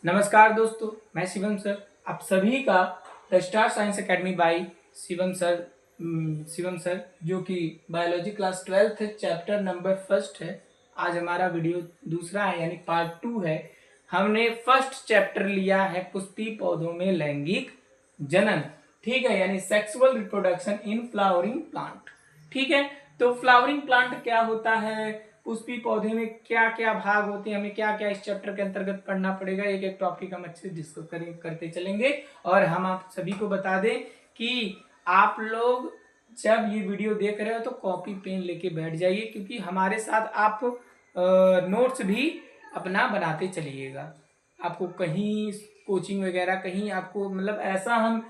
नमस्कार दोस्तों, मैं शिवम सर आप सभी का the star science academy by Shivam sir जो कि biology class 12th chapter number first है। आज हमारा वीडियो दूसरा है यानी पार्ट 2 है। हमने फर्स्ट चैप्टर लिया है पुष्पी पौधों में लैंगिक जनन, ठीक है, यानी sexual reproduction in flowering plant. ठीक है, तो फ्लावरिंग प्लांट क्या होता है, पुष्पी पौधे में क्या क्या भाग होते हैं, हमें क्या क्या इस चैप्टर के अंतर्गत पढ़ना पड़ेगा, एक एक टॉपिक हम अच्छे से डिस्कस करते चलेंगे। और हम आप सभी को बता दें कि आप लोग जब ये वीडियो देख रहे हो तो कॉपी पेन लेके बैठ जाइए, क्योंकि हमारे साथ आप नोट्स भी अपना बनाते चलिएगा। आपको कहीं कोचिंग वगैरह कहीं आपको मतलब ऐसा हम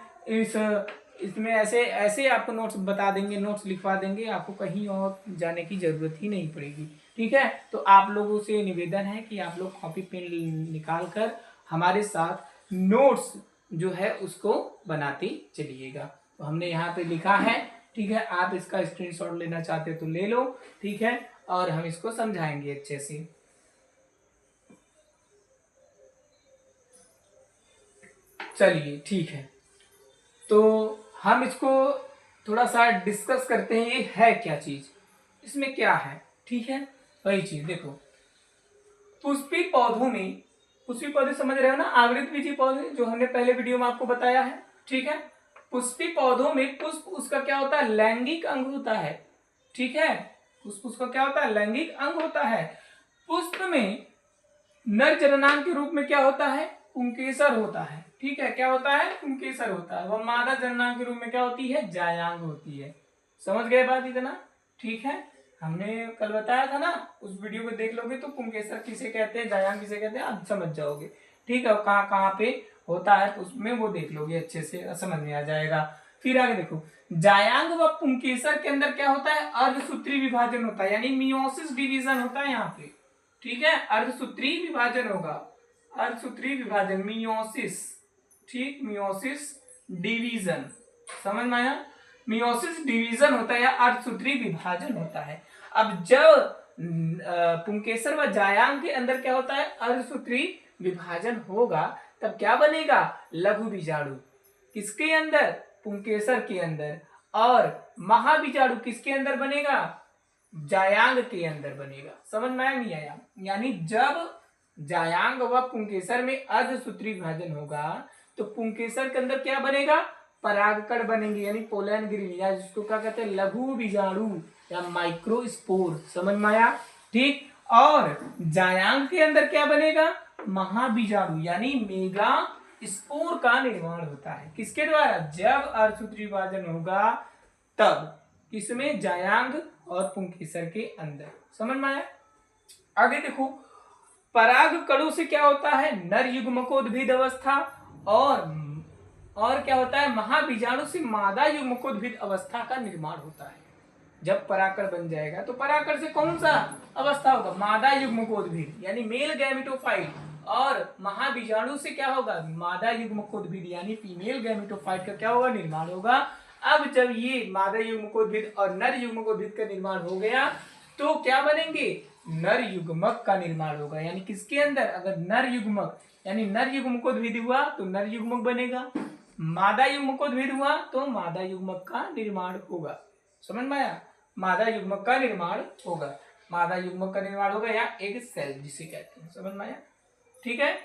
इसमें ऐसे ऐसे आपको नोट्स बता देंगे, नोट्स लिखवा देंगे, आपको कहीं और जाने की जरूरत ही नहीं पड़ेगी। ठीक है, तो आप लोगों से निवेदन है कि आप लोग कॉपी पेन निकाल कर हमारे साथ नोट्स जो है उसको बनाते चलिएगा। तो हमने यहाँ पे लिखा है, ठीक है, आप इसका स्क्रीनशॉट लेना चाहते हो तो ले लो, ठीक है, और हम इसको समझाएंगे अच्छे से। चलिए ठीक है, तो हम इसको थोड़ा सा डिस्कस करते हैं, ये है क्या चीज, इसमें क्या है। ठीक है, वही चीज देखो, पुष्पी पौधों में, पुष्पी पौधे समझ रहे हो ना, आवृत बीजी पौधे जो हमने पहले वीडियो में आपको बताया है। ठीक है, पुष्पी पौधों में पुष्प उसका क्या होता है, लैंगिक अंग होता है। ठीक है, पुष्प उसका क्या होता है, लैंगिक अंग होता है। पुष्प में नर जननांग के रूप में क्या होता है, पुंकेसर होता है। ठीक है, क्या होता है, पुंकेसर होता है। वह मादा जननांग के रूप में क्या होती है, जायांग होती है। समझ गए बात इतना। ठीक है, हमने कल बताया था ना, उस वीडियो को देख लोगे तो पुंकेसर किसे कहते हैं, जायांग किसे कहते हैं, आप समझ जाओगे। ठीक है, कहाँ कहाँ पे होता है उसमें वो देख लोगे, अच्छे से समझ में आ जाएगा। फिर आगे देखो, जायांग व पुंकेसर के अंदर क्या होता है, अर्धसूत्री विभाजन होता है, यानी मियोसिस डिवीजन होता है यहाँ पे। ठीक है, अर्धसूत्री विभाजन होगा, अर्धसूत्री विभाजन मियोसिस। ठीक, मियोसिस डिवीजन, समझ में आया, मियोसिस डिवीजन होता है या अर्धसूत्री विभाजन होता है। अब जब पुंकेसर व जायांग के अंदर क्या होता है, अर्धसूत्री विभाजन होगा, तब क्या बनेगा, लघु बीजाणु। किसके अंदर, पुंकेसर के अंदर। और महाबीजाणु किसके अंदर बनेगा, जायांग के अंदर बनेगा। समझ में आया नहीं आया, यानी जब जायांग व पुंकेसर में अर्धसूत्री विभाजन होगा तो पुंकेसर के अंदर क्या बनेगा, परागकण बनेंगे, यानी पोलन ग्रीन, या जिसको क्या कहते हैं, लघु बीजाणु या माइक्रोस्पोर। समझ में आया। ठीक, और जायांग के अंदर क्या बनेगा, महाबीजाणु, यानी मेगा स्पोर का निर्माण होता है। किसके द्वारा, जब अर्धसूत्री विभाजन होगा तब, किसमें, जायांग और पुंकेसर के अंदर। समझ में आया। आगे देखो, पराग कणों से क्या होता है, नर युग्मकोद्भिद अवस्था, और क्या होता है, महाबीजाणु से मादा युग्मकोद्भिद अवस्था का निर्माण होता है। जब परागकण बन जाएगा तो परागकण से कौन सा अवस्था होगा, मादा युग्मकोद्भिद यानी मेल गैमेटोफाइट, और महाबीजाणु से क्या होगा, मादा युग्मकोद्भिद यानी फीमेल गैमेटोफाइट का क्या होगा, निर्माण होगा। अब जब ये मादा युग्मकोद्भिद और नर युग्मकोद्भिद का निर्माण हो गया तो क्या बनेंगे, नर युग्मक का निर्माण होगा। यानी किसके अंदर, अगर नर युग्मक यानी नर युग्मकोद्भिद हुआ तो नर युग्मक बनेगा, मादा युग्मकोद्भिद हुआ तो मादा युग्मक का निर्माण होगा। समझ में आया, मादा युग्मक का निर्माण होगा, मादा युग्मक का निर्माण होगा या एक सेल जिसे कहते हैं। समझ में आया। ठीक है,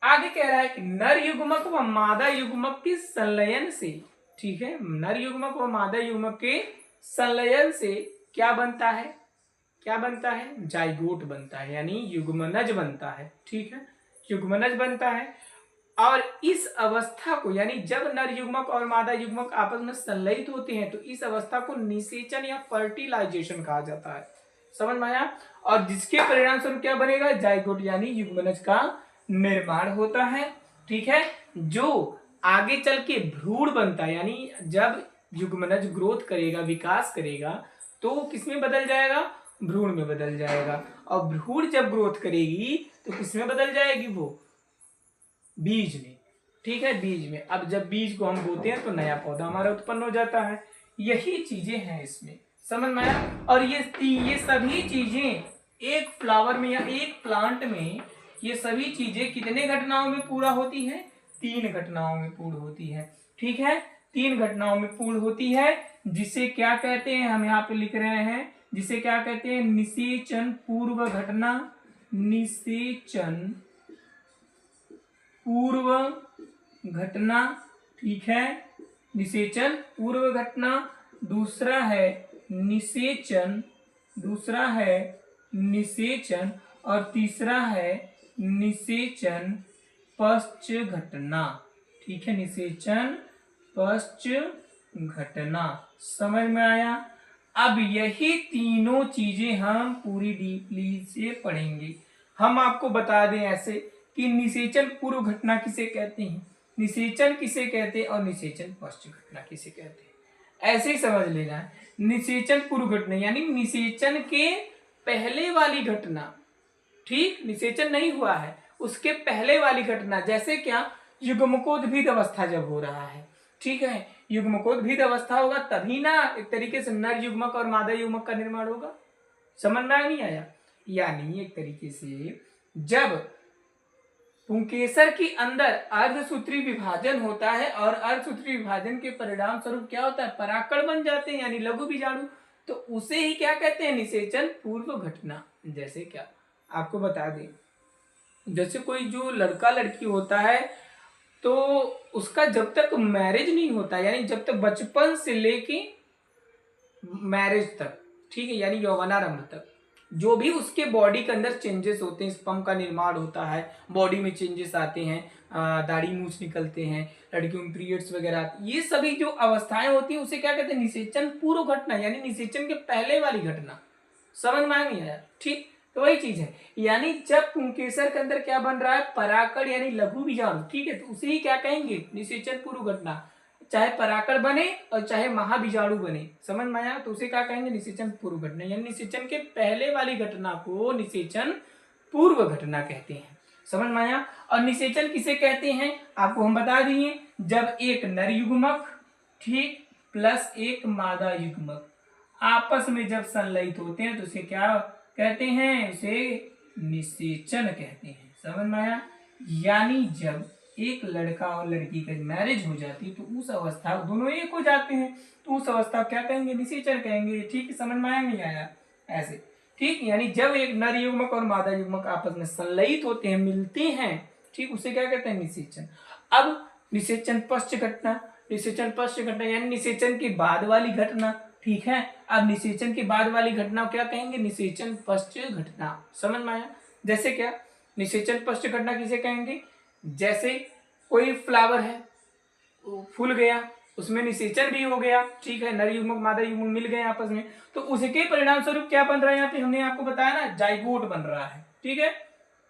आगे कह रहा है कि नर युग्मक व मादा युग्मक के संलयन से, ठीक है, नर युग्मक व मादा युग्मक के संलयन से क्या बनता है, क्या बनता है, जाइगोट बनता है, यानी युग्मनज बनता है। ठीक है, युग्मनज बनता है। और इस अवस्था को, यानी जब नर युग्मक और मादा युग्मक आपस में संलयित होते हैं तो इस अवस्था को निषेचन या फर्टिलाइजेशन कहा जाता है। समझ में आया। और जिसके परिणाम स्वरूप क्या बनेगा, जाइगोट यानी युग्मनज का निर्माण होता है। ठीक है, जो आगे चल के भ्रूण बनता है, यानी जब युग्मनज ग्रोथ करेगा, विकास करेगा, तो किसमें बदल जाएगा, भ्रूण में बदल जाएगा। और भ्रूण जब ग्रोथ करेगी तो किसमें बदल जाएगी, वो बीज में। ठीक है, बीज में। अब जब बीज को हम बोते हैं तो नया पौधा हमारा उत्पन्न हो जाता है। यही चीजें हैं इसमें। समझ में आया। और ये सभी चीजें एक फ्लावर में या एक प्लांट में ये सभी चीजें कितने घटनाओं में पूरा होती है? 3 घटनाओं में पूर्ण होती है। ठीक है, 3 घटनाओं में पूर्ण होती है, जिसे क्या कहते हैं, हम यहाँ पे लिख रहे हैं, जिसे क्या कहते हैं? निषेचन पूर्व घटना। निषेचन पूर्व घटना। ठीक है, निषेचन पूर्व घटना। दूसरा है निषेचन, दूसरा है निषेचन, और तीसरा है निषेचन पश्च घटना। ठीक है, निषेचन पश्च घटना। समझ में आया? अब यही तीनों चीजें हम पूरी डीपली से पढ़ेंगे। हम आपको बता दें ऐसे कि निषेचन पूर्व घटना किसे कहते हैं, निषेचन किसे कहते हैं, और निषेचन पश्च घटना किसे कहते हैं। ऐसे ही समझ लेना। निषेचन पूर्व घटना यानी निषेचन के पहले वाली घटना। ठीक, निषेचन नहीं हुआ है उसके पहले वाली घटना। जैसे क्या? युग्मकोद्भिद अवस्था जब हो रहा है। ठीक है, युग्मकोद्भिद अवस्था होगा तभी ना एक तरीके से नर युग्मक और मादा युग्मक का निर्माण होगा। समझ में नहीं आया? यानी एक तरीके से जब पुंकेसर के अंदर अर्धसूत्री विभाजन होता है और अर्धसूत्री विभाजन के परिणाम स्वरूप क्या होता है? पराकड़ बन जाते हैं यानी लघु बीजाणु, तो उसे ही क्या कहते हैं? निषेचन पूर्व घटना। जैसे क्या आपको बता दें, जैसे कोई जो लड़का लड़की होता है तो उसका जब तक मैरिज नहीं होता, यानी जब तक बचपन से लेके मैरिज तक, ठीक है, यानी यौवनारंभ तक, जो भी उसके बॉडी के अंदर चेंजेस होते हैं, स्पर्म का निर्माण होता है, बॉडी में चेंजेस आते हैं, दाढ़ी मूछ निकलते हैं, लड़कियों में पीरियड्स वगैरह आते हैं, ये सभी जो अवस्थाएं होती हैं उसे क्या कहते हैं? निषेचन पूर्व घटना, यानी निषेचन के पहले वाली घटना। समझ में नहीं आया? ठीक, तो वही चीज है, यानी जब पुंकेसर के अंदर क्या बन रहा है? पराकड़ यानी लघु बीजाणु। ठीक है, तो उसे ही क्या कहेंगे? निषेचन पूर्व घटना। चाहे पराकड़ बने और चाहे महाबीजाणु बने, समझ में आया? तो उसे क्या कहेंगे? निषेचन पूर्व घटना, यानी निषेचन के पहले वाली घटना को निषेचन पूर्व घटना कहते हैं। समझ में आया? और निषेचन किसे कहते हैं आपको हम बता दिए, जब एक नर युग्मक, ठीक, प्लस एक मादा युग्मक आपस में जब संलयित होते हैं तो उसे क्या कहते हैं? उसे निषेचन कहते हैं। समझ में आया? यानी जब एक लड़का और लड़की का मैरिज हो जाती है तो उस अवस्था दोनों एक हो जाते हैं, तो उस अवस्था क्या कहेंगे? निषेचन कहेंगे। ठीक, समझ में आया नहीं आया? ऐसे, ठीक, यानी जब एक नर युग्मक और मादा युग्मक आपस में संलयित होते हैं, मिलते हैं, ठीक, उसे क्या कहते हैं? निषेचन। अब निषेचन पश्च घटना, निषेचन पश्च घटना यानी निषेचन के बाद वाली घटना। ठीक है, अब निषेचन के बाद वाली घटना क्या कहेंगे? निषेचन पश्च घटना। समझ में आया? जैसे क्या? निषेचन पश्च घटना किसे कहेंगे? जैसे कोई फ्लावर है, फूल गया, उसमें निषेचन भी हो गया, ठीक है, नर युग्मक मादा युग्मक मिल गए आपस में, तो उसके परिणाम स्वरूप क्या बन रहा है? यहाँ पे हमने आपको बताया ना, जाइगोट बन रहा है। ठीक है,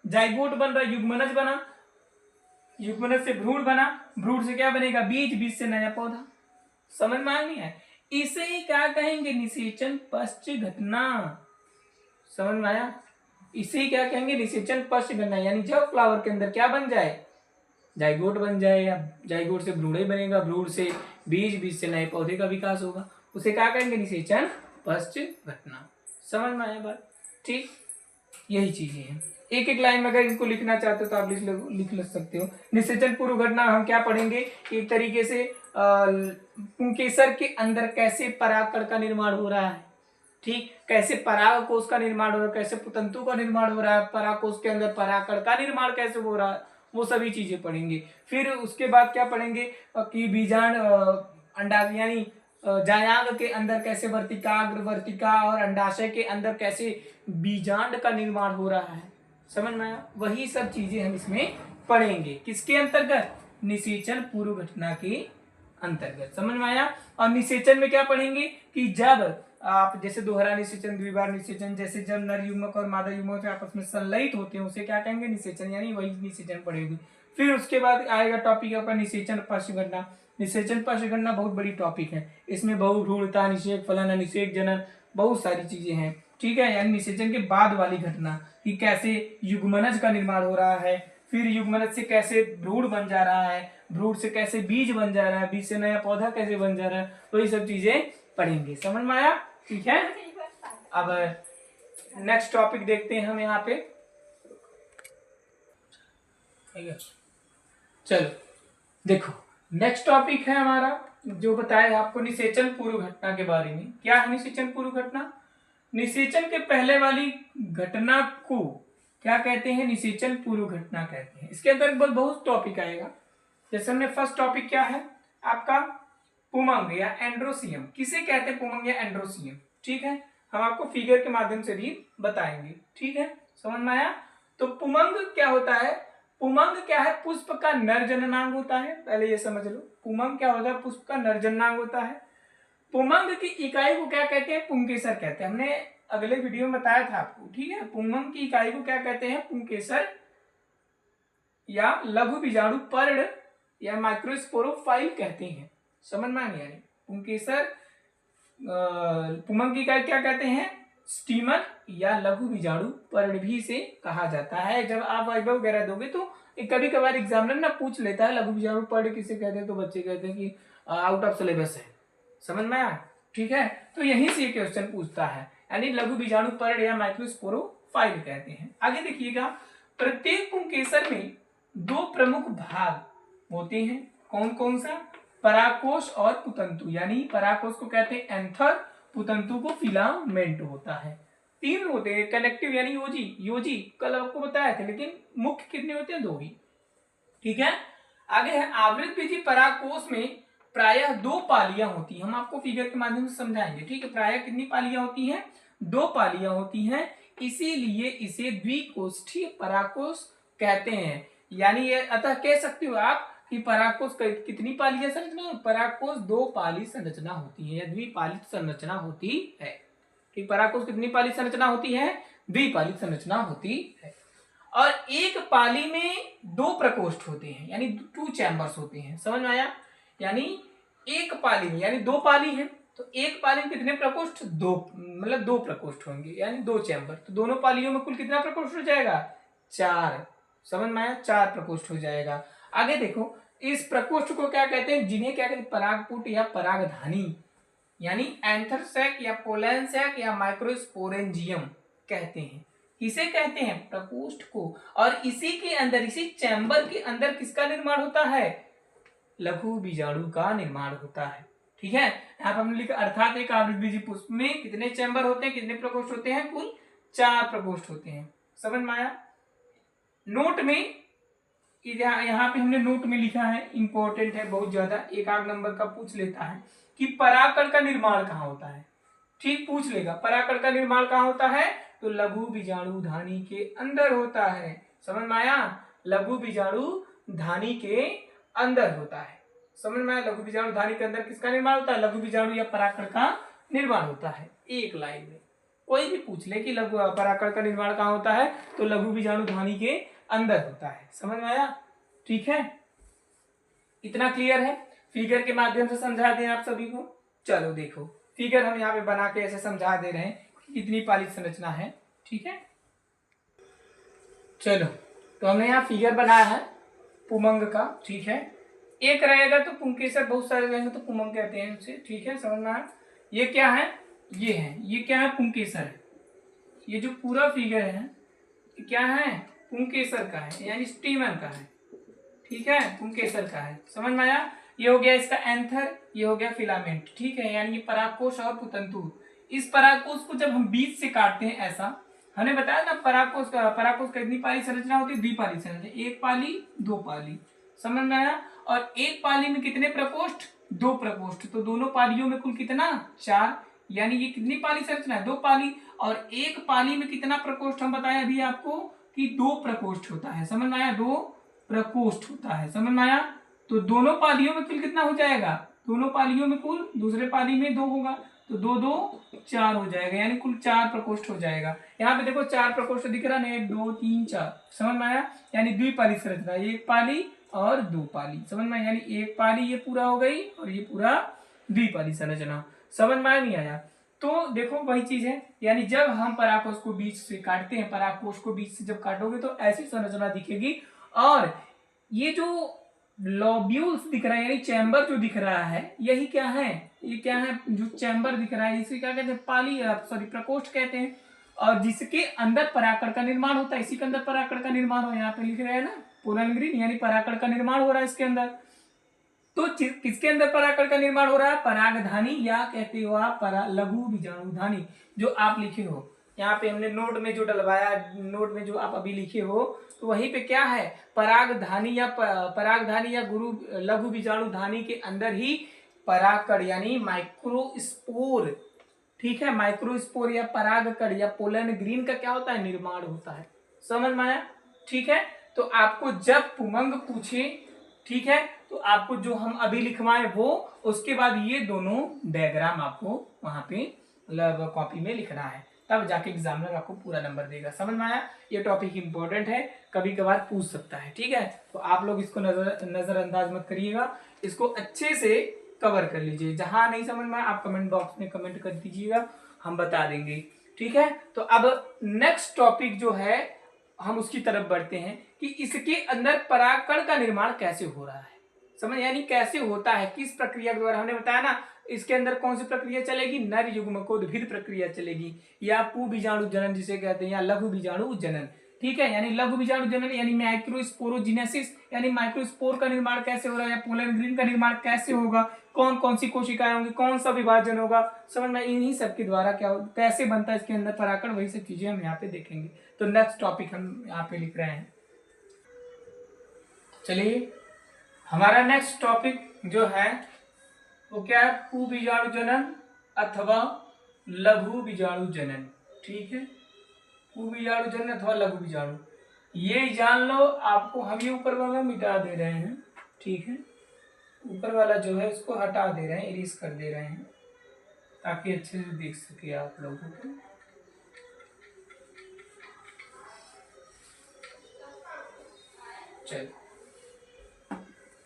जाइगोट बन रहा है, युग्मनज बना, युग्मनज से भ्रूण बना, भ्रूण से क्या बनेगा? बीज, बीज से नया पौधा। समझ में आ नहीं है? इसे ही क्या कहेंगे? निषेचन पश्च घटना। समझ में आया? इसे क्या कहेंगे? निषेचन पश्च घटना, यानी जब फ्लावर के अंदर क्या बन जाए? जाइगोट बन जाए, या जाइगोट से भ्रूण ही बनेगा, भ्रूण से बीज, बीज से नए पौधे का विकास होगा, उसे क्या कहेंगे? निषेचन पश्च घटना। समझ में आया बात? ठीक, यही चीजें हैं। एक एक लाइन में अगर इनको लिखना चाहते हो तो आप लिख सकते हो। निषेचन पूर्व घटना हम क्या पढ़ेंगे? एक तरीके से पुंकेसर के अंदर कैसे परागकण का निर्माण हो रहा है, ठीक, कैसे पराग कोष का निर्माण हो रहा है, कैसे पुतंतु का निर्माण हो रहा है, पराग कोष के अंदर परागकण का निर्माण कैसे हो रहा है, वो सभी चीजें पढ़ेंगे। फिर उसके बाद क्या पढ़ेंगे कि बीजांड अंडाशय यानी जायांग के अंदर कैसे वर्तिकाग्र, वर्तिका और अंडाशय के अंदर कैसे बीजांड का निर्माण हो रहा है। समझ में आया? वही सब चीजें हम इसमें पढ़ेंगे। किसके अंतर्गत? निषेचन पूर्व घटना के अंतर्गत। समझ में आया? और निषेचन में क्या पढ़ेंगे कि जब आप जैसे दोहरा निषेचन, द्विबार निषेचन, जैसे जब नर युग्मक और मादा युग्मक आपस में संलयित होते हैं उसे क्या कहेंगे? निषेचन, यानी वही निषेचन पढ़ेंगे। फिर उसके बाद आएगा टॉपिक आपका निषेचन पश्च घटना। निषेचन पश्च घटना बहुत बड़ी टॉपिक है, इसमें बहुभ्रूणता, निषेक फलन, निषेक जनन, बहुत सारी चीजें हैं। ठीक है, यानी निषेचन के बाद वाली घटना कि कैसे युग्मनज का निर्माण हो रहा है, फिर युग्मनज से कैसे भ्रूण बन जा रहा है, भ्रूण से कैसे बीज बन जा रहा है, बीज से नया पौधा कैसे बन जा रहा है, तो ये सब चीजें पढ़ेंगे। समझ में आया? ठीक है, अब नेक्स्ट टॉपिक देखते हैं हम यहाँ पे। ठीक है। चलो देखो, नेक्स्ट टॉपिक है हमारा जो बताया आपको निषेचन पूर्व घटना के बारे में। क्या है निषेचन पूर्व घटना? निषेचन के पहले वाली घटना को क्या कहते हैं? निषेचन पूर्व घटना कहते हैं। इसके अंदर बहुत टॉपिक आएगा। जैसे हमने फर्स्ट टॉपिक क्या है आपका, पुमंग या एंड्रोसियम। किसे कहते हैं पुमंग या एंड्रोसियम? ठीक है, हम आपको फिगर के माध्यम से भी बताएंगे। ठीक है, समझ में आया? तो पुमंग क्या होता है? पुमंग क्या है? पुष्प का नर जननांग होता है। पहले ये समझ लो, पुमंग क्या होता है? पुष्प का नर जननांग होता है। पुमंग की इकाई को क्या कहते हैं? पुंकेसर कहते हैं। हमने अगले वीडियो में बताया था आपको। ठीक है, पुमंग की इकाई को क्या कहते हैं? पुंकेसर या लघु बीजाणु पर्ण या माइक्रोस्पोरोफाइल कहते हैं। समझ में नहीं आ रही? पुंकेसर पुमंग की इकाई क्या कहते हैं? स्टीमर या लघु बीजाणु पर्ण भी इसे कहा जाता है। जब आप वाइवा वगैरह दोगे तो कभी कभार एग्जामिनर ना पूछ लेता है लघु बीजाणु पर्ण किसे कहते हैं, तो बच्चे कहते हैं कि आउट ऑफ सिलेबस है। समझ में आया? ठीक है, तो यहीं से ये क्वेश्चन पूछता है, यानी लघु बीजाणु पर्ण या माइक्रोस्पोरोफाइल कहते हैं। आगे देखिएगा, प्रत्येक पुंकेसर में दो प्रमुख भाग होते हैं। कौन कौन सा? पराकोश और पुतंतु। यानी पराकोश को कहते हैं एंथर, पुतंतु को फिलामेंट होता है। तीन होते हैं कनेक्टिव यानी योजी। योजी कल आपको बताया था, लेकिन मुख्य कितने होते हैं? दो ही। ठीक है, आगे है आवृत बीजी पराकोश में प्रायः दो पालियां होती हैं। हम आपको फिगर के माध्यम से समझाएंगे। ठीक है, प्रायः कितनी पालियां होती हैं? दो पालियां होती हैं, इसीलिए इसे द्विकोष्ठीय पराकोश कहते हैं। यानी ये अतः कह सकते हो आप कि पराकोश कितनी पालियां संरचना? पराकोश दो पाली संरचना होती है या द्विपालित संरचना होती है। ठीक, पराकोश कितनी पाली संरचना होती है? द्विपालित संरचना होती है। और एक पाली में दो प्रकोष्ठ होते हैं, यानी 2 चैम्बर्स होते हैं। समझ में आया? यानी एक पाली में, यानी दो पाली है तो एक पाली में कितने प्रकोष्ठ? दो, मतलब दो प्रकोष्ठ होंगे, यानी 2 चैम्बर। तो दोनों पालियों में कुल कितना प्रकोष्ठ हो जाएगा? 4। समझ में आया? 4 प्रकोष्ठ हो जाएगा। आगे देखो, इस प्रकोष्ठ को क्या कहते हैं? जिन्हें क्या कहते हैं? परागपुट या परागधानी, यानी एंथर सैक या पोलन सैक या माइक्रोस्पोरेंजियम कहते हैं। किसे कहते हैं? प्रकोष्ठ को। और इसी के अंदर, इसी चैम्बर के अंदर किसका निर्माण होता है? लघु बीजाणु का निर्माण होता है। ठीक है, यहाँ पर हमने लिखा अर्थात एक आवृतबीजी पुष्प में कितने चैम्बर होते हैं, कितने प्रकोष्ठ होते हैं? कुल 4 प्रकोष्ठ होते हैं। समझ में आया? नोट में यहाँ पे हमने नोट में लिखा है, इंपॉर्टेंट है बहुत ज्यादा, 1 नंबर का पूछ लेता है कि पराकण का निर्माण कहाँ होता है। ठीक, पूछ लेगा पराकण का निर्माण कहाँ होता है? तो लघु बीजाणु धानी के अंदर होता है। समझ में आया? लघु बीजाणु धानी के अंदर होता है। समझ में आया? लघु बीजाणु धानी के अंदर किसका निर्माण होता है? लघु बीजाणु या पराकण का निर्माण होता है। एक लाइन में कोई भी पूछ ले कि लघु पराकण का निर्माण कहाँ होता है, तो लघु बीजाणु धानी के अंदर होता है। समझ में आया? ठीक है, इतना क्लियर है? फिगर के माध्यम से समझा दें आप सभी को। चलो देखो, फिगर हम यहाँ पे बना के ऐसे समझा दे रहे हैं कि कितनी पालित संरचना है। ठीक है, चलो तो हमने यहाँ फिगर बनाया है पुमंग का। ठीक है, एक रहेगा तो पुंकेसर, बहुत सारे रहेंगे तो पुमंग कहते हैं उसे। ठीक है, समझ में आया? ये क्या है? ये है, ये क्या है? पुंकेसर है। ये जो पूरा फिगर है क्या है? पुंकेसर का है, यानी स्टीमन का है। ठीक है, पुंकेसर का है। समझ में आया? ये हो गया इसका एंथर, ये हो गया फिलामेंट। ठीक है, यानी ये परागकोश और पुतंतु। इस परागकोश को जब हम बीच से काटते हैं ऐसा, हमने बताया ना परागकोश का कितनी पाली संरचना होती है? द्विपाली संरचना, एक पाली दो पाली। समझ में आया? और एक पाली में कितने प्रकोष्ठ? 2 प्रकोष्ठ। तो दोनों पालियों में कुल कितना? 4। यानी ये कितनी पाली संरचना है? 2 पाली। और एक पाली में कितना प्रकोष्ठ हम बताए अभी आपको कि 2 प्रकोष्ठ होता है। समझ में आया? 2 प्रकोष्ठ होता है। समझ में आया? तो दोनों पालियों में कुल कितना हो जाएगा? दोनों पालियों में कुल, दूसरे पाली में 2 होगा तो 2 2 4 हो जाएगा, यानी कुल 4 प्रकोष्ठ हो जाएगा। यहाँ पे देखो 4 प्रकोष्ठ दिख रहा है, 1 2 3 4। समझ में आया? यानी द्विपाली संरचना, 1 पाली और 2 पाली। समझ में आया? यानी 1 पाली ये पूरा हो गई और ये पूरा द्विपाली संरचना। समझ में आया नहीं आया? तो देखो वही चीज है, यानी जब हम परागकोश को बीच से काटते हैं, परागकोश को बीच से जब काटोगे तो ऐसी संरचना दिखेगी। और ये जो लोब्यूल्स दिख रहा है, यानी चैम्बर जो दिख रहा है, यही क्या है? ये क्या है? जो चैम्बर दिख रहा है इसे क्या कहते हैं? पाली, सॉरी प्रकोष्ठ कहते हैं। और जिसके अंदर परागकण का निर्माण होता है, इसी के अंदर परागकण का निर्माण हो, यहाँ पे लिख रहे हैं ना पोलन ग्रीन, यानी परागकण का निर्माण हो रहा है इसके अंदर। तो किसके अंदर परागकण का निर्माण हो रहा है? परागधानी या कहते हो आप लघु बीजाणुधानी, जो आप लिखे हो यहाँ पे हमने नोट में जो डलवाया, नोट में जो आप अभी लिखे हो, तो वहीं पे क्या है? परागधानी या गुरु लघु बीजाणुधानी के अंदर ही परागकण यानी माइक्रोस्पोर, ठीक है, माइक्रोस्पोर या परागकण या पोलन ग्रीन का क्या होता है? निर्माण होता है। समझ में आया? ठीक है, तो आपको जब पुमंग पूछे, ठीक है, तो आपको जो हम अभी लिखवाए वो, उसके बाद ये दोनों डायग्राम आपको वहां पे मतलब कॉपी में लिखना है, तब जाके एग्जामिनर आपको पूरा नंबर देगा। समझ में आया? ये टॉपिक इंपॉर्टेंट है, कभी कभार पूछ सकता है, ठीक है, तो आप लोग इसको नजरअंदाज मत करिएगा, इसको अच्छे से कवर कर लीजिए। जहां नहीं समझ में आया आप कमेंट बॉक्स में कमेंट कर दीजिएगा, हम बता देंगे, ठीक है। तो अब नेक्स्ट टॉपिक जो है हम उसकी तरफ बढ़ते हैं कि इसके अंदर परागकण का निर्माण कैसे हो रहा है, समझ, यानी कैसे होता है, किस प्रक्रिया के द्वारा। हमने बताया ना इसके अंदर कौन सी प्रक्रिया चलेगी? नर युग्मकोद्भिद प्रक्रिया चलेगी, या पू बीजाणु जनन जिसे कहते हैं, या लघु बीजाणु जनन, ठीक है, यानी लघु बीजाणु जनन यानी माइक्रोस्पोरोजिनेसिस, यानी माइक्रोस्पोर का निर्माण कैसे हो रहा है, या पोलन ग्रीन का निर्माण कैसे होगा, कौन कौन सी कोशिकाएं होंगी, कौन सा विभाजन होगा, समझ में, इन्हीं सब के द्वारा क्या कैसे बनता है इसके अंदर परागकण, वही सब चीजें हम यहाँ पे देखेंगे। तो नेक्स्ट टॉपिक हम यहाँ पे लिख रहे हैं। चलिए, हमारा नेक्स्ट टॉपिक जो है वो क्या है? पू बीजाणु जनन अथवा लघु बीजाणु जनन, ठीक है, पू बीजाणु जनन अथवा लघु बीजाणु, ये जान लो। आपको हम ये ऊपर वाला मिटा दे रहे हैं, ठीक है, ऊपर वाला जो है इसको हटा दे रहे हैं, इरेज कर दे रहे हैं, ताकि अच्छे से देख सके आप लोगों को। चलो,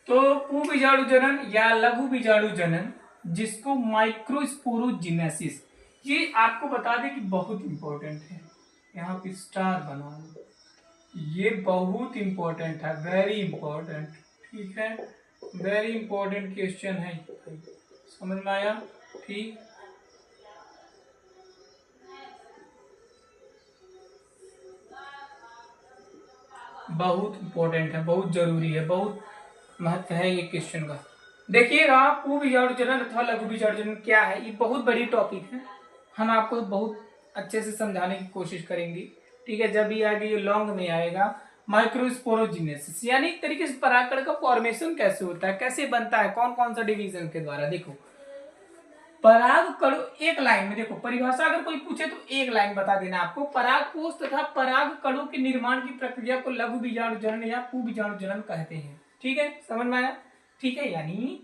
तो पू बीजाणु जनन या लघु बीजाणु जनन, जिसको माइक्रोस्पोरोजिनेसिस, ये आपको बता दें कि बहुत इंपॉर्टेंट है, यहाँ पे स्टार बना लो, ये बहुत इंपॉर्टेंट है, वेरी इंपॉर्टेंट, ठीक है, वेरी इंपॉर्टेंट क्वेश्चन है, समझ में आया? ठीक, बहुत इंपॉर्टेंट है, बहुत जरूरी है, बहुत महत्व है ये क्वेश्चन का। देखिएगा, पू बीजाणु जनन अथवा लघु बीजाणु जनन क्या है, ये बहुत बड़ी टॉपिक है, हम आपको बहुत अच्छे से समझाने की कोशिश करेंगे, ठीक है। जब भी आगे ये लॉन्ग में आएगा, माइक्रोस्पोरोजिनेसिस यानी एक तरीके से परागकण का फॉर्मेशन कैसे होता है, कैसे बनता है, कौन कौन सा डिवीजन के द्वारा। देखो, परागकण, एक लाइन में देखो, परिभाषा अगर कोई पूछे तो एक लाइन बता देना आपको, परागकोश तथा परागकणों के निर्माण की प्रक्रिया को लघु बीजाणु जनन या पू बीजाणु जनन कहते हैं, ठीक है, समझ में आया? ठीक है, यानी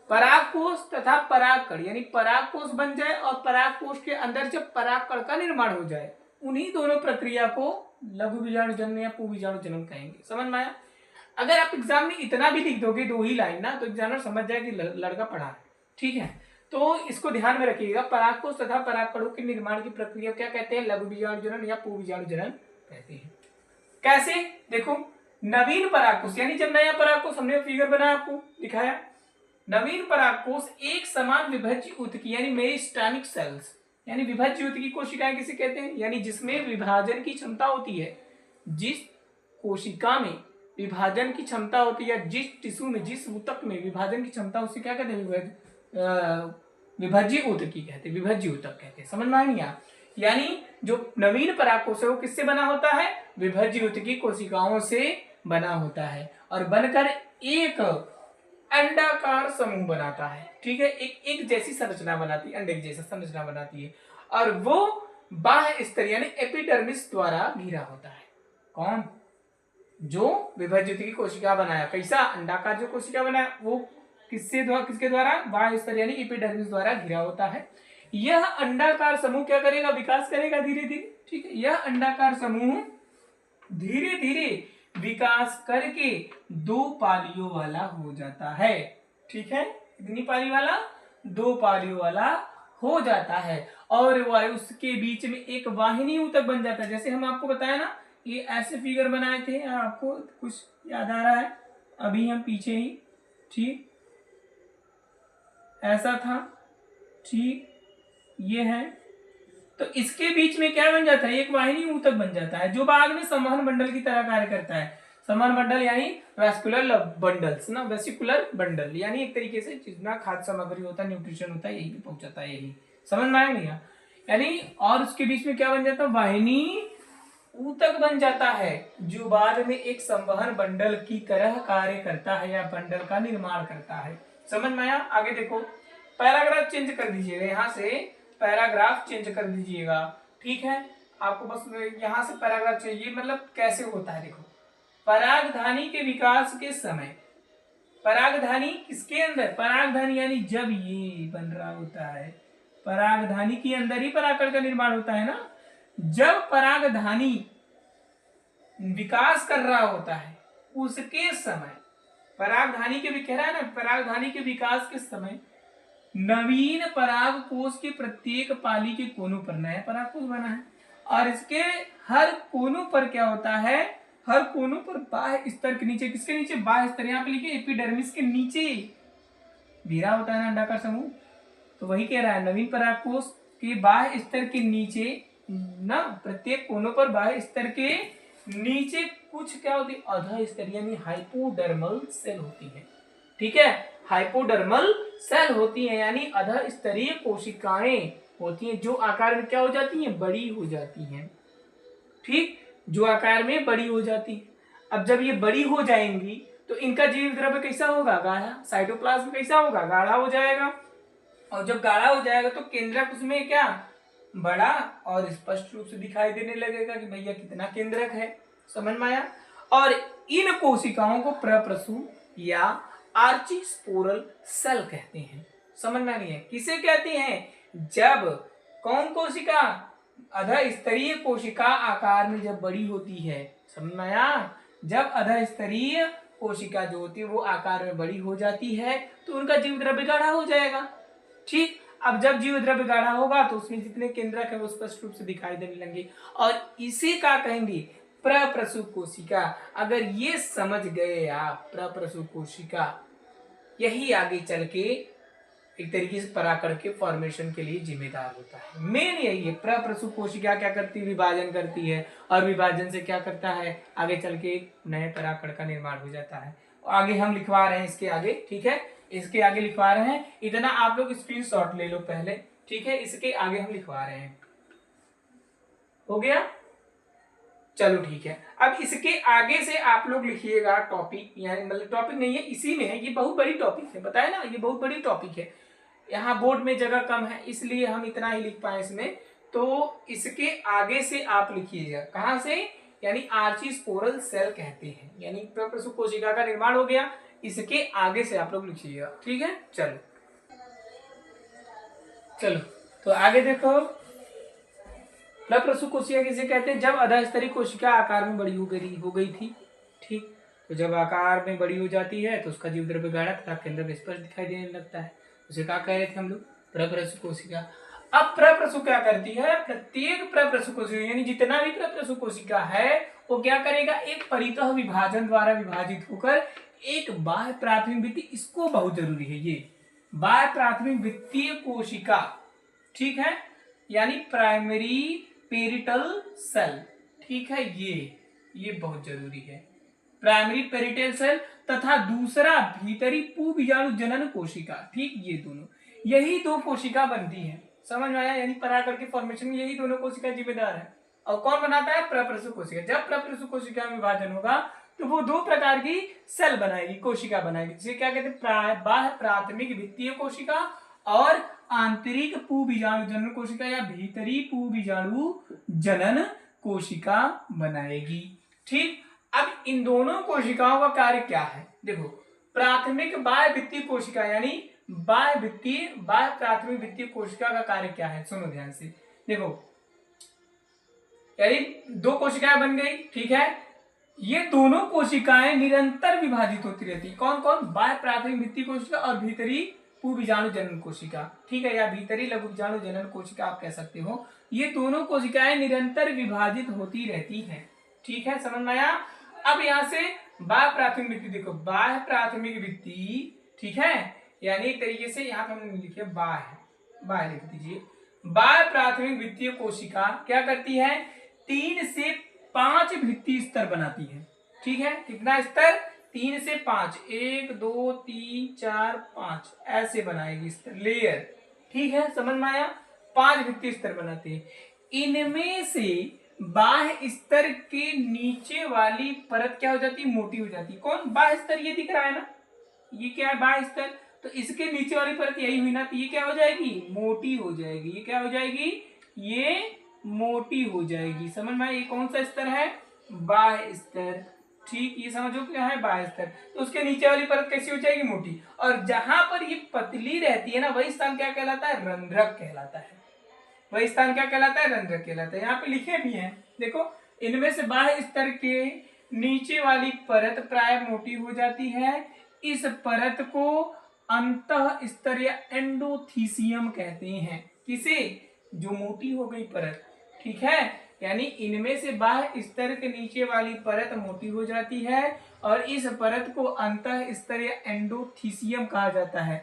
परागकोश तथा परागकण, यानी परागकोश बन जाए और परागकोश के अंदर जब परागकण का निर्माण हो जाए, उन्हीं दोनों प्रक्रिया को लघु बीजाणु जनन या पू बीजाणु जनन कहेंगे। समझ में आया? अगर आप एग्जाम में इतना भी लिख दोगे, दो ही लाइन ना, तो एग्जामिनर समझ जाए कि लड़का पढ़ा है, ठीक है। तो इसको ध्यान में रखिएगा, परागकोश तथा परागकणों के निर्माण की प्रक्रिया क्या कहते हैं? लघु बीजाणु जनन या पू बीजाणु जनन कहते हैं। कैसे? देखो, नवीन परागकोश, यानी जब नया परागकोश, हमने फिगर बनाया आपको दिखाया, नवीन परागकोश एक समान विभज्य ऊतकी यानी मेरिस्टेमिक सेल्स, यानी विभज्य ऊतकी कोशिकाएं किसे कहते हैं? यानी जिसमें विभाजन की क्षमता होती है, जिस कोशिका में विभाजन की क्षमता होती है, जिस टिश्यू में, जिस ऊतक में विभाजन की क्षमता, उसे क्या कहते हैं? विभज्य ऊतकी कहते हैं, विभज्य ऊतक कहते हैं। समझ में आया? यानी जो नवीन परागकोश है वो किससे बना होता है? विभज्य ऊतकी कोशिकाओं से बना होता है, और बनकर एक अंडाकार समूह बनाता है, ठीक है, एक जैसी संरचना बनाती है, अंडे की जैसा संरचना बनाती है, और वो बाह्य स्तर यानी एपिडर्मिस द्वारा घिरा होता है। कौन? जो विभज्य ऊतकी कोशिका बनाया, कैसा? अंडाकार जो कोशिका बनाया, वो किसके द्वारा? बाह्य स्तर यानी एपिडर्मिस द्वारा घिरा होता है। यह अंडाकार समूह क्या करेगा? विकास करेगा धीरे धीरे, ठीक है। यह अंडाकार समूह धीरे धीरे विकास करके दो पालियों वाला हो जाता है, ठीक है, कितनी पाली वाला? दो पालियों वाला हो जाता है, और उसके बीच में एक वाहिनी ऊतक बन जाता है। जैसे हम आपको बताया ना, ये ऐसे फिगर बनाए थे, आपको कुछ याद आ रहा है? अभी हम पीछे ही, ठीक, ऐसा था, ठीक, ये है, तो इसके बीच में क्या बन जाता है, एक वाहिनी ऊतक बन जाता है जो बाद में संवहन बंडल की तरह कार्य करता है। संवहन बंडल यानी वेस्कुलर बंडल्स ना, वेसिकुलर बंडल यानी एक तरीके से जितना खाद्य सामग्री होता है, न्यूट्रिशन होता है, यही पे पहुंच जाता है। यही समझ में आया नहीं यानी, और उसके बीच में क्या बन जाता है, वाहिनी ऊतक बन जाता है जो बाद में एक संवहन बंडल की तरह कार्य करता है या बंडल का निर्माण करता है। समझ में आया? आगे देखो, पैराग्राफ चेंज कर दीजिएगा, यहाँ से पैराग्राफ चेंज कर दीजिएगा। ठीक है, आपको बस यहाँ से पैराग्राफ चाहिए, मतलब कैसे होता है देखो। परागधानी के विकास के समय, परागधानी किसके अंदर, परागधानी यानी जब ये बन रहा होता है, परागधानी के अंदर ही परागकण का निर्माण होता है ना। जब परागधानी विकास कर रहा होता है उसके समय, परागधानी के भी कह रहा है ना, परागधानी के विकास के समय नवीन पराग कोष के प्रत्येक पाली के कोनों पर नया पराग कोष बना है, और इसके हर कोनों पर क्या होता है, हर कोनों पर बाह्य स्तर के नीचे, किसके नीचे, बाह्य स्तर, यहाँ पे लिखिए एपिडर्मिस के नीचे घेरा होता है ना अंडाकार समूह, तो वही कह रहा है नवीन पराग कोष के बाह्य स्तर के नीचे ना, प्रत्येक कोनों पर बाह्य स्तर के नीचे कुछ क्या होती है, अध स्तर यानी हाइपोडर्मल सेल होती है। ठीक है, हाइपोडर्मल सेल होती है यानी अध स्तरीय कोशिकाएं होती हैं जो आकार में क्या हो जाती हैं, बड़ी हो जाती हैं। ठीक, जो आकार में बड़ी हो जाती है। अब जब ये बड़ी हो जाएंगी तो इनका जीव द्रव्य कैसा होगा, गाढ़ा, साइटोप्लाज्म कैसा होगा, गाढ़ा हो जाएगा, और जब गाढ़ा हो जाएगा तो केंद्रक उसमें क्या, बड़ा और स्पष्ट रूप से दिखाई देने लगेगा कि भैया कितना केंद्रक है। समझ में आया? और इन कोशिकाओं को प्रप्रसू या आर्चिस्पोरल सेल कहते हैं। समझ में नहीं है, किसे कहते हैं, जब कौन कोशिका, अध स्तरीय कोशिका आकार में जब बड़ी होती है। समझ में आया? जब अध स्तरीय कोशिका जो होती है वो आकार में बड़ी हो जाती है तो उनका जीव द्रव्य गाढ़ा हो जाएगा। ठीक, अब जब जीव द्रव्य गाढ़ा होगा तो उसमें जितने केंद्रक है वो स्पष्ट रूप से दिखाई देने लगेंगे, और इसे क्या कहेंगे, प्रप्रसू कोशिका। अगर ये समझ गए आप, प्रप्रसू कोशिका, यही आगे चल के एक तरीके से परागकण के फॉर्मेशन के लिए जिम्मेदार होता है। मेन यही है, प्रप्रसू कोशिका क्या करती है, विभाजन करती है, और विभाजन से क्या करता है, आगे चल के एक नए परागकण का निर्माण हो जाता है। आगे हम लिखवा रहे हैं इसके आगे, ठीक है, इसके आगे लिखवा रहे हैं, इतना आप लोग स्क्रीनशॉट ले लो पहले। ठीक है, इसके आगे हम लिखवा रहे हैं, हो गया, चलो ठीक है। अब इसके आगे से आप लोग लिखिएगा टॉपिक, यानी मतलब टॉपिक नहीं है, इसी में है, ये बहुत बड़ी टॉपिक है, बताया ना, ये बहुत बड़ी टॉपिक है। यहाँ बोर्ड में जगह कम है इसलिए हम इतना ही लिख पाए इसमें, तो इसके आगे से आप लिखिएगा, कहां से, यानी आर्चिस्पोरल सेल कहते हैं, यानी प्रप्रसू कोशिका का निर्माण हो गया, इसके आगे से आप लोग लिखिएगा। ठीक है, चलो चलो, तो आगे देखो, प्रप्रसू कोशिका किसे कहते हैं, जब अधस्तरी कोशिका आकार में बड़ी हो गई थी। ठीक, तो जब आकार में बड़ी हो जाती है तो उसका जीव द्रव्य गाढ़ा तथा केंद्र स्पष्ट दिखाई देने लगता है, उसे क्या कह रहे थे हम लोग, प्रप्रसू कोशिका। अब प्रप्रसू क्या करती है, प्रत्येक प्रप्रसू कोशिका यानी जितना भी प्रप्रसू कोशिका है वो क्या करेगा, एक परितः विभाजन द्वारा विभाजित होकर एक बाह्य प्राथमिक भित्ति, इसको बहुत जरूरी है ये, बाह्य प्राथमिक भित्तीय कोशिका, ठीक है, यानी प्राइमरी पेरिटल सेल। ठीक है, ये बहुत जरूरी है, प्राइमरी पेरिटल सेल, तथा दूसरा भीतरी पूबीजाणु जनन कोशिका। ठीक, ये दोनों, यही दो कोशिका बनती है। समझ में आया? यानी परागकण के फॉर्मेशन में यही दोनों कोशिका जिम्मेदार है। और कौन बनाता है, प्रप्रसू कोशिका। जब प्रप्रसू कोशिका में विभाजन होगा तो वो दो प्रकार की सेल बनाएगी, कोशिका बनाएगी, जिसे क्या कहते हैं, बाह्य प्राथमिक भित्तीय कोशिका और आंतरिक पूबीजाणु जनन कोशिका या भीतरी पूबीजाणु जनन कोशिका बनाएगी। ठीक, अब इन दोनों कोशिकाओं का कार्य क्या है, देखो, प्राथमिक बाह्य भित्तीय कोशिका यानी बाह्य प्राथमिक भित्तीय कोशिका का कार्य क्या है, सुनो ध्यान से, देखो, यानी दो कोशिकाएं बन गई, ठीक है, ये दोनों कोशिकाएं निरंतर विभाजित होती रहती, कौन कौन, बाह्य प्राथमिक भित्तीय कोशिका और भीतरी पूबीजाणु जनन कोशिका। ठीक है, या भीतरी लघुबीजाणु जनन कोशिका आप कह सकते हो। ये दोनों कोशिकाएं निरंतर विभाजित होती रहती हैं। ठीक है, समझ में आया? अब यहाँ से बाह्य प्राथमिक भित्ति देखो, बाह्य प्राथमिक भित्ति, ठीक है, यानी एक तरीके से यहाँ पे हमने लिखे बाह्य लिख दीजिए, बाह्य प्राथमिक भित्तीय कोशिका क्या करती है, 3 से 5 भित्ति स्तर बनाती है। ठीक है, कितना स्तर, 3 से 5, 1 2 3 4 5 ऐसे बनाएगी स्तर, लेयर। ठीक है, समझ में आया, 5 भित्ति स्तर बनाती है। इनमें से बाह्य स्तर के नीचे वाली परत क्या हो जाती है, मोटी हो जाती है। कौन, बाह्य स्तर, ये दिख रहा है ना, ये क्या है, बाह्य स्तर। तो इसके नीचे वाली परत यही हुई ना, तो ये क्या हो जाएगी, मोटी हो जाएगी। ये क्या हो जाएगी, ये मोटी हो जाएगी। समझ में, ये कौन सा स्तर है, बाह्य स्तर। ठीक, ये समझो क्या है, बाह्य स्तर। तो उसके नीचे वाली परत कैसी हो जाएगी, मोटी। और जहां पर ये पतली रहती है ना, वही स्थान क्या कहलाता है, रंध्रक कहलाता है। वही स्थान क्या कहलाता है, रंध्रक कहलाता है। यहाँ पे लिखे भी हैं, देखो, इनमें से बाह्य स्तर के नीचे वाली परत प्राय मोटी हो जाती है। इस परत को अंतः स्तर या एंडोथीसियम कहते हैं। किसे, जो मोटी हो गई परत। ठीक है, यानी इनमें से बाह्य स्तर के नीचे वाली परत मोटी हो जाती है और इस परत को अंतः स्तर या एंडोथीसियम कहा जाता है।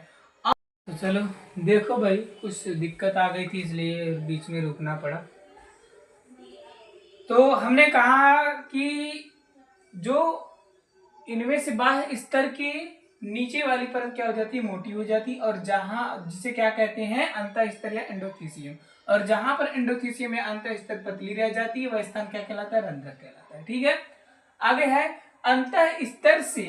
तो चलो देखो भाई, कुछ दिक्कत आ गई थी इसलिए बीच में रुकना पड़ा। तो हमने कहा कि जो इनमें से बाह्य स्तर के नीचे वाली परत क्या हो जाती है, मोटी हो जाती है, और जहां, जिसे क्या कहते हैं, अंतः स्तर या एंडोथीसियम। और जहां पर एंडोथीसियम या अंतः स्तर पतली रह जाती है, वह स्थान क्या कहलाता है, रंध्रक कहलाता है। ठीक है, आगे है अंतः स्तर से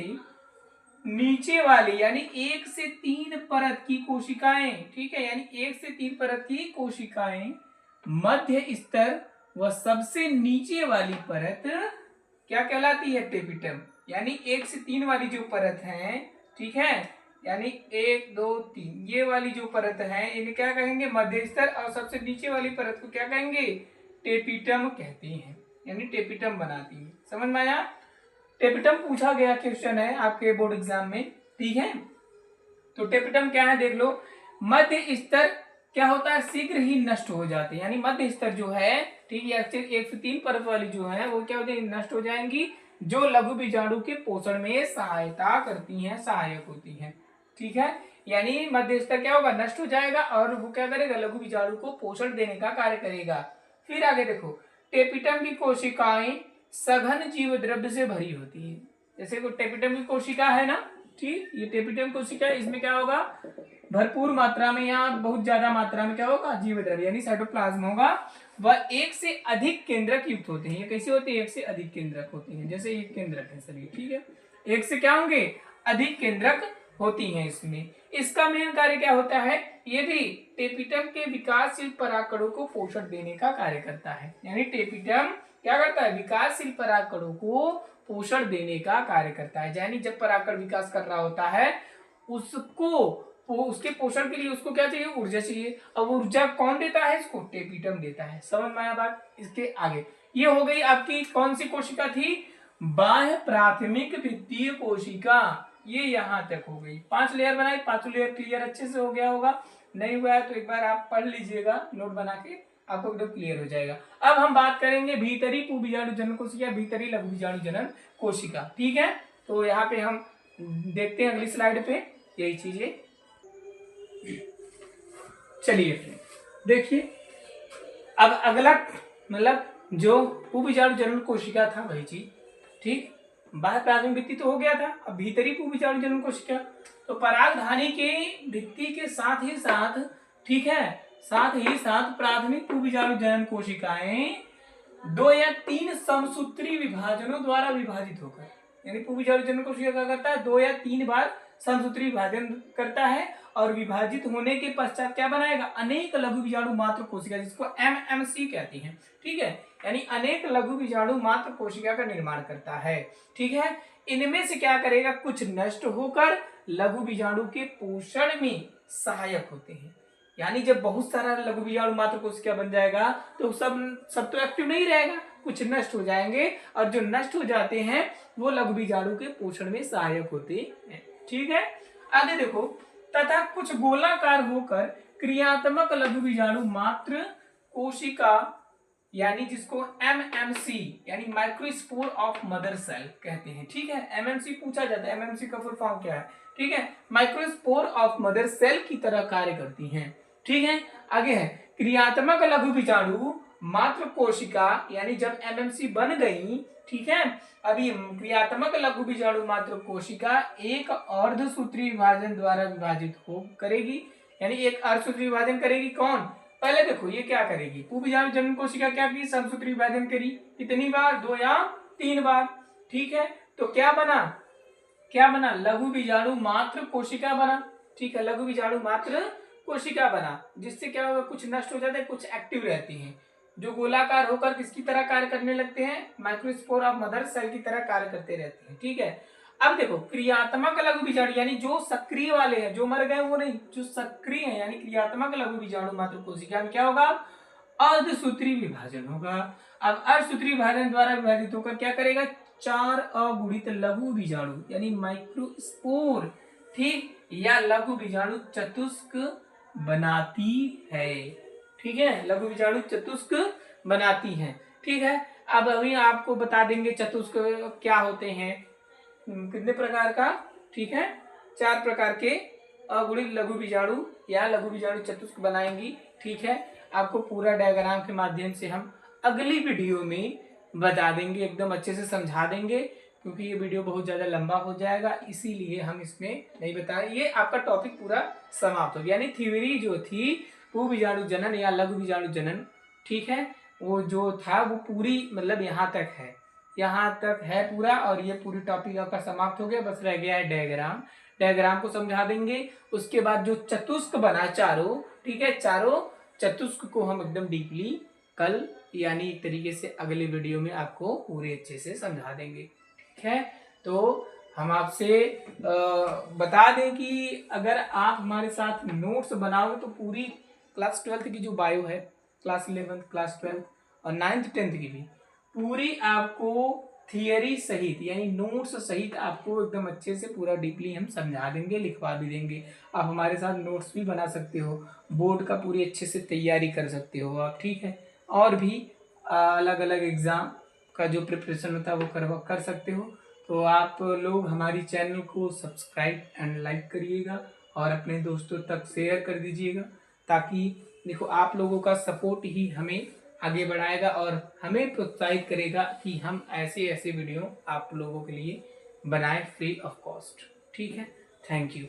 नीचे वाली यानी 1 से 3 परत की कोशिकाएं। ठीक है, यानी 1 से 3 परत की कोशिकाएं, मध्य स्तर व सबसे नीचे वाली परत क्या कहलाती है, टेपिटम। यानी 1 से 3 वाली जो परत है, ठीक है, यानी 1 2 3 ये वाली जो परत है, इन्हें क्या कहेंगे, मध्य स्तर। और सबसे नीचे वाली परत को क्या कहेंगे, टेपिटम कहते हैं, यानी टेपिटम बनाती है। समझ में आया, टेपिटम पूछा गया क्वेश्चन है आपके बोर्ड एग्जाम में। ठीक है, तो टेपिटम क्या है, देख लो। मध्य स्तर क्या होता है, शीघ्र ही नष्ट हो जाते हैं। यानी मध्य स्तर जो है, ठीक है, 1 से 3 परत वाली जो है, वो क्या हो जाएगी, नष्ट हो जाएंगी, जो लघु बीजाणु के पोषण में सहायता करती हैं, सहायक होती हैं। ठीक है, यानी मध्य स्तर क्या होगा, नष्ट हो जाएगा और वो क्या करेगा, लघु बीजाणु को पोषण देने का कार्य करेगा। फिर आगे देखो, टेपिटम की कोशिकाएं सघन जीव द्रव्य से भरी होती है। जैसे टेपिटम की कोशिका है ना, ठीक, ये टेपिटम कोशिका, इसमें क्या होगा, भरपूर मात्रा में या बहुत ज्यादा मात्रा में क्या होगा, जीव द्रव्य यानी साइटोप्लाज्म होगा। वह 1 से अधिक केंद्रक युक्त होते हैं। ये कैसे होते हैं, 1 से अधिक केंद्रक होते हैं। जैसे ये केंद्रक है सभी, ठीक है, 1 से क्या होंगे, अधिक केंद्रक होती हैं इसमें। इसका मेन कार्य क्या होता है, ये भी टेपिटम के विकासशील परागकणों को पोषण देने का कार्य करता है। यानी टेपिटम क्या करता है, विकासशील परागकणों को पोषण देने का कार्य करता है। यानी जब परागकण विकास कर रहा होता है, उसको उसके पोषण के लिए उसको क्या चाहिए, ऊर्जा चाहिए। अब ऊर्जा कौन देता है, इसको टेपिटम देता है। समझ में आया बात। इसके आगे ये हो गई आपकी कौन सी कोशिका थी, बाह्य प्राथमिक भित्तीय कोशिका। ये यहां तक हो गई, 5 लेयर बनाई, 5 लेयर क्लियर अच्छे से हो गया होगा। नहीं हुआ है तो एक बार आप पढ़ लीजिएगा नोट बना के, आपको एकदम क्लियर हो जाएगा। अब हम बात करेंगे भीतरी पुबीजाणु जनन कोशिका, भीतरी लघु बीजाणु जनन कोशिका। ठीक है, तो यहाँ पे हम देखते हैं अगली स्लाइड पे यही चीजें। चलिए देखिए, अब अगला मतलब जो पुबीजाणु जनन कोशिका था वही चीज, ठीक, बाह्य प्राथमिक भित्ति तो हो गया था। अब भीतरी पुबीजाणु जनन कोशिका, तो परागधानी के भित्ति के साथ ही साथ, ठीक है, साथ ही साथ प्राथमिक पुबीजाणु जनन कोशिकाएं 2 या 3 समसूत्री विभाजनों द्वारा विभाजित होकर, यानी पुबीजाणु जनन कोशिका क्या करता है, 2 या 3 बार समसूत्री विभाजन करता है और विभाजित होने के पश्चात क्या बनाएगा, अनेक लघु बीजाणु मात्र कोशिका, जिसको एमएमसी कहती हैं। ठीक है, यानी अनेक लघु बीजाणु मात्र कोशिका का निर्माण करता है। ठीक है, इनमें से क्या करेगा, कुछ नष्ट होकर लघु बीजाणु के पोषण में सहायक होते हैं। यानी जब बहुत सारा लघु बीजाणु मात्र कोशिका बन जाएगा तो सब तो एक्टिव नहीं रहेगा, कुछ नष्ट हो जाएंगे और जो नष्ट हो जाते हैं वो लघु बीजाणु के पोषण में सहायक होते हैं। ठीक है, आगे देखो, तथा कुछ गोलाकार होकर क्रियात्मक लघु बीजाणु मात्र कोशिका, यानी जिसको एमएमसी यानी माइक्रोस्पोर ऑफ मदर सेल कहते हैं। ठीक है, एमएमसी पूछा जाता है, एमएमसी का फुल फॉर्म क्या है, ठीक है, माइक्रोस्पोर ऑफ मदर सेल की तरह कार्य करती हैं। ठीक है, आगे है क्रियात्मक लघु बीजाणु मात्र कोशिका यानी जब एमएमसी बन गई, ठीक है, अभी क्रियात्मक लघु बीजाणु मात्र कोशिका एक अर्धसूत्री विभाजन द्वारा विभाजित हो करेगी, यानी एक अर्धसूत्री विभाजन करेगी। कौन? पहले देखो ये क्या करेगी, बीजाणु जनन कोशिका क्या की, समसूत्री विभाजन करी। कितनी बार? 2 या 3 बार, ठीक है। तो क्या बना? लघु बीजाणु मात्र कोशिका बना, ठीक है, लघु बीजाणु मात्र कोशिका बना, जिससे क्या होगा, कुछ नष्ट हो जाते हैं, कुछ एक्टिव रहती हैं, जो गोलाकार होकर किसकी तरह कार्य करने लगते हैं, माइक्रोस्पोर ऑफ मदर सेल की तरह कार्य करते रहते हैं, ठीक है। अब देखो क्रियात्मक लघु बीजाणु यानी जो सक्रिय वाले हैं, जो मर गए वो नहीं, जो सक्रिय है, यानी क्रियात्मक लघु बीजाणु मात्र कोशिका में क्या होगा, अर्धसूत्री विभाजन होगा। अब अर्धसूत्री विभाजन द्वारा विभाजित होकर क्या करेगा, 4 अगुणित लघु बीजाणु यानी माइक्रोस्पोर, ठीक, या लघु बीजाणु चतुष्क बनाती है, ठीक है, लघु बीजाणु चतुष्क बनाती है, ठीक है। अब अभी आपको बता देंगे चतुष्क क्या होते हैं, कितने प्रकार का, ठीक है, 4 प्रकार के अगुणित लघु बीजाणु या लघु बीजाणु चतुष्क बनाएंगी, ठीक है। आपको पूरा डायग्राम के माध्यम से हम अगली वीडियो में बता देंगे, एकदम अच्छे से समझा देंगे, क्योंकि ये वीडियो बहुत ज्यादा लंबा हो जाएगा, इसीलिए हम इसमें नहीं बताए। ये आपका टॉपिक पूरा समाप्त हो गया, यानी थ्योरी जो थी पू बीजाणु जनन या लघु बीजाणु जनन, ठीक है, वो जो था वो पूरी मतलब यहाँ तक है पूरा, और ये पूरी टॉपिक आपका समाप्त हो गया। बस रह गया है डायग्राम को समझा देंगे। उसके बाद जो चतुष्क बना चारों, ठीक है, चारों चतुष्क को हम एकदम डीपली कल यानी एक तरीके से अगले वीडियो में आपको पूरे अच्छे से समझा देंगे, ठीक है। तो हम आपसे बता दें कि अगर आप हमारे साथ नोट्स बनाओगे तो पूरी क्लास 12th की जो बायो है, क्लास 11th, क्लास 12th और 9th 10th की भी पूरी आपको थियरी सहित यानी नोट्स सहित आपको एकदम अच्छे से पूरा डीपली हम समझा देंगे, लिखवा भी देंगे। आप हमारे साथ नोट्स भी बना सकते हो, बोर्ड का पूरी अच्छे से तैयारी कर सकते हो आप, ठीक है। और भी अलग अलग एग्जाम का जो प्रिपरेशन होता है वो कर सकते हो। तो आप लोग हमारी चैनल को सब्सक्राइब एंड लाइक करिएगा और अपने दोस्तों तक शेयर कर दीजिएगा, ताकि देखो आप लोगों का सपोर्ट ही हमें आगे बढ़ाएगा और हमें प्रोत्साहित करेगा कि हम ऐसे वीडियो आप लोगों के लिए बनाएं फ्री ऑफ कॉस्ट, ठीक है। Thank you.